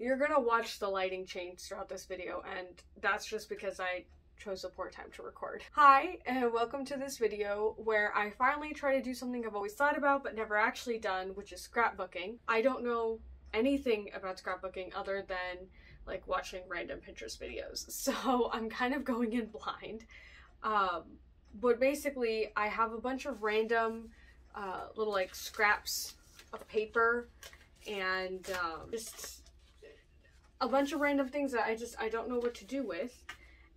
You're gonna watch the lighting change throughout this video, and that's just because I chose a poor time to record. Hi, and welcome to this video where I finally try to do something I've always thought about but never actually done, which is scrapbooking. I don't know anything about scrapbooking other than like watching random Pinterest videos, so I'm kind of going in blind. But basically I have a bunch of random little like scraps of paper and just a bunch of random things that I don't know what to do with,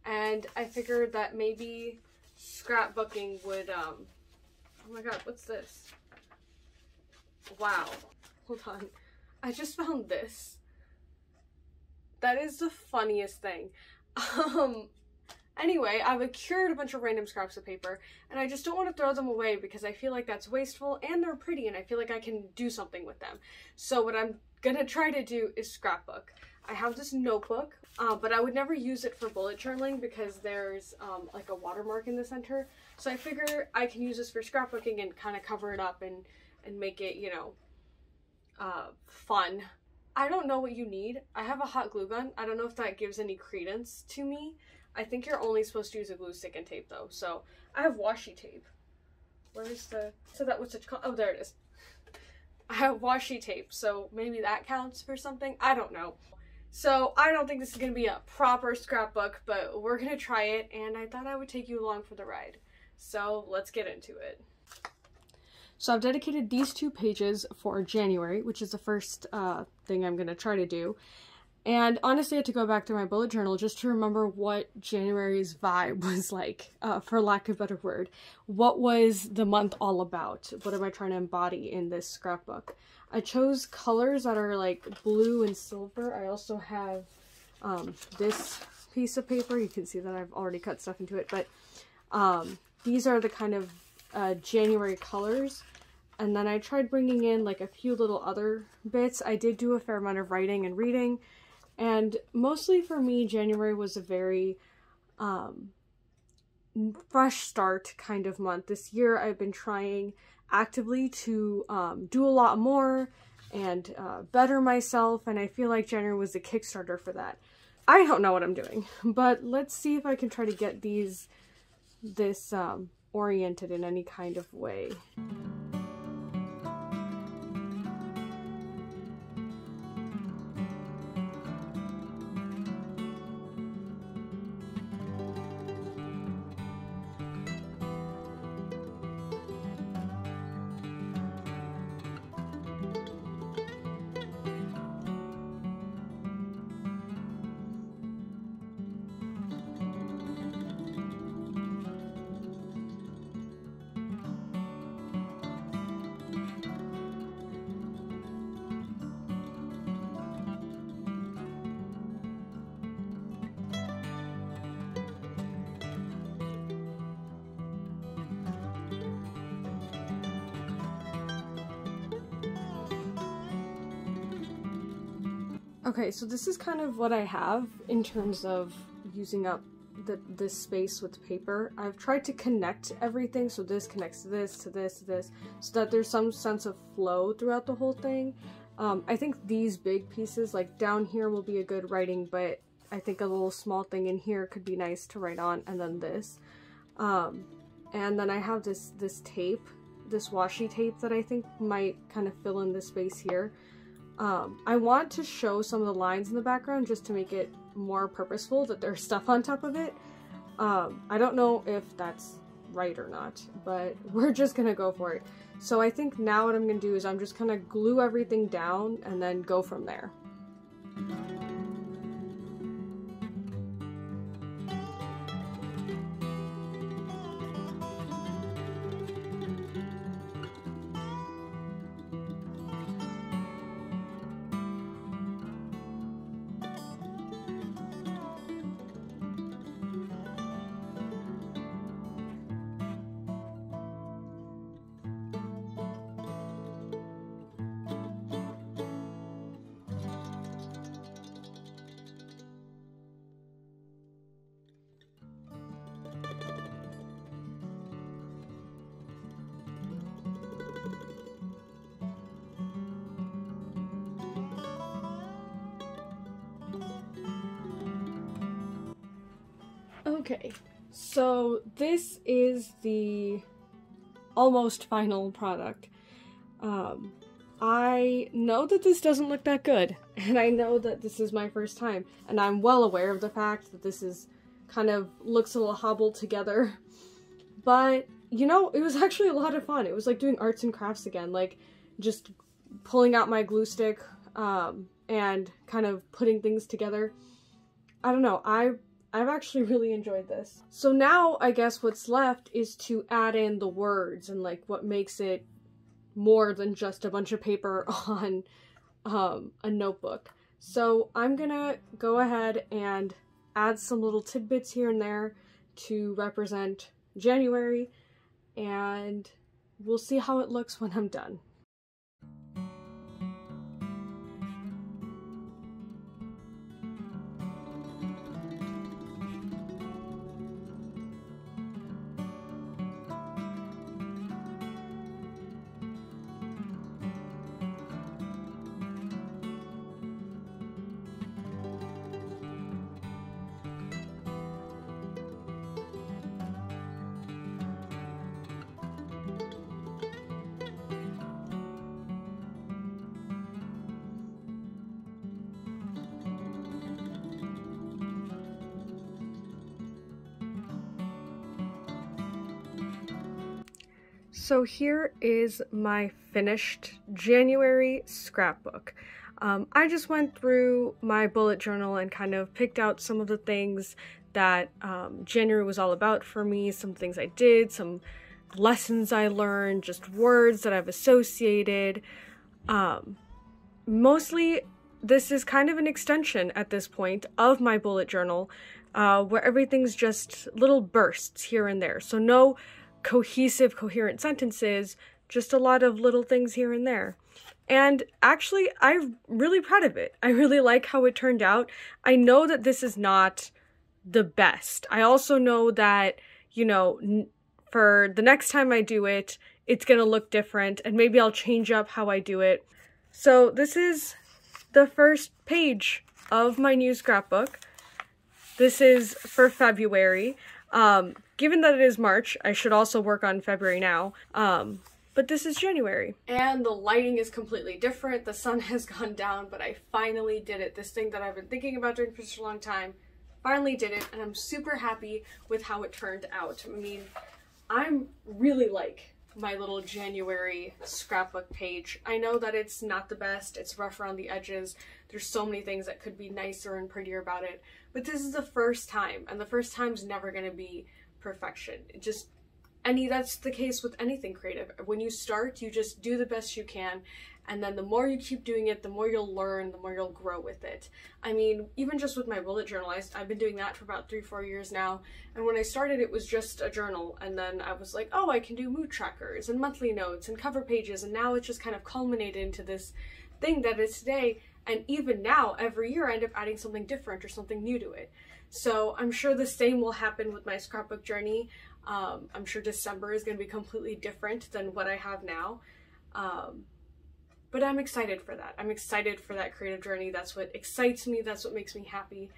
and I figured that maybe scrapbooking would oh my god, what's this? Wow, hold on, I just found this. That is the funniest thing. Anyway, I've accrued a bunch of random scraps of paper, and I just don't want to throw them away because I feel like that's wasteful, and they're pretty, and I feel like I can do something with them. So what I'm gonna try to do is scrapbook. I have this notebook, but I would never use it for bullet journaling because there's like a watermark in the center. So I figure I can use this for scrapbooking and kind of cover it up and make it, you know, fun. I don't know what you need. I have a hot glue gun. I don't know if that gives any credence to me. I think you're only supposed to use a glue stick and tape though. So I have washi tape. Where is the, so that what's it called? Oh, there it is. I have washi tape, so maybe that counts for something. I don't know. So I don't think this is gonna be a proper scrapbook, but we're gonna try it, and I thought I would take you along for the ride. So let's get into it. So I've dedicated these 2 pages for January, which is the first thing I'm gonna try to do. And honestly, I had to go back to my bullet journal just to remember what January's vibe was like, for lack of a better word. What was the month all about? What am I trying to embody in this scrapbook? I chose colors that are like blue and silver. I also have this piece of paper. You can see that I've already cut stuff into it, but these are the kind of January colors. And then I tried bringing in like a few little other bits. I did do a fair amount of writing and reading. And mostly for me, January was a very fresh start kind of month. This year I've been trying actively to do a lot more and better myself, and I feel like January was the Kickstarter for that. I don't know what I'm doing, but let's see if I can try to get this oriented in any kind of way. Okay, so this is kind of what I have in terms of using up this space with paper. I've tried to connect everything, so this connects to this, to this, to this, so that there's some sense of flow throughout the whole thing. I think these big pieces, like down here, will be a good writing, but I think a little small thing in here could be nice to write on, and then this. And then I have this tape, this washi tape that I think might kind of fill in the space here. I want to show some of the lines in the background just to make it more purposeful, that there's stuff on top of it. I don't know if that's right or not, but we're just gonna go for it. So I think now what I'm gonna do is I'm just gonna glue everything down and then go from there. Okay, so this is the almost final product. I know that this doesn't look that good, and I know that this is my first time, and I'm well aware of the fact that this is kind of looks a little hobbled together, but you know, it was actually a lot of fun. It was like doing arts and crafts again, like just pulling out my glue stick and kind of putting things together. I don't know, I've actually really enjoyed this. So now I guess what's left is to add in the words and like what makes it more than just a bunch of paper on a notebook. So I'm gonna go ahead and add some little tidbits here and there to represent January, and we'll see how it looks when I'm done. So here is my finished January scrapbook. I just went through my bullet journal and kind of picked out some of the things that January was all about for me, some things I did, some lessons I learned, just words that I've associated. Mostly this is kind of an extension at this point of my bullet journal, where everything's just little bursts here and there. So no cohesive, coherent sentences, just a lot of little things here and there. And actually, I'm really proud of it. I really like how it turned out. I know that this is not the best. I also know that, you know, for the next time I do it, it's gonna look different, and maybe I'll change up how I do it. So this is the first page of my new scrapbook. This is for February. Given that it is March, I should also work on February now, but this is January. And the lighting is completely different, the sun has gone down, but I finally did it. This thing that I've been thinking about doing for such a long time, finally did it, and I'm super happy with how it turned out. I mean, I'm really like my little January scrapbook page. I know that it's not the best, it's rough around the edges, there's so many things that could be nicer and prettier about it, but this is the first time, and the first time's never gonna be perfection. That's the case with anything creative. When you start, you just do the best you can, and then the more you keep doing it, the more you'll learn, the more you'll grow with it. I mean, even just with my bullet journal, I've been doing that for about 3-4 years now, and when I started it was just a journal, and then I was like, oh, I can do mood trackers and monthly notes and cover pages, and now it's just kind of culminated into this thing that is today, and even now, every year I end up adding something different or something new to it. So I'm sure the same will happen with my scrapbook journey. I'm sure December is going to be completely different than what I have now. But I'm excited for that. I'm excited for that creative journey. That's what excites me. That's what makes me happy.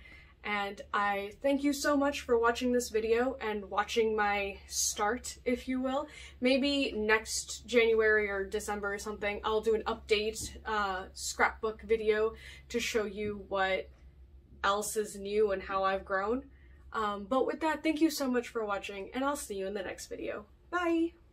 And I thank you so much for watching this video and watching my start, if you will. Maybe next January or December or something, I'll do an update scrapbook video to show you what else is new and how I've grown. But with that, thank you so much for watching, and I'll see you in the next video. Bye!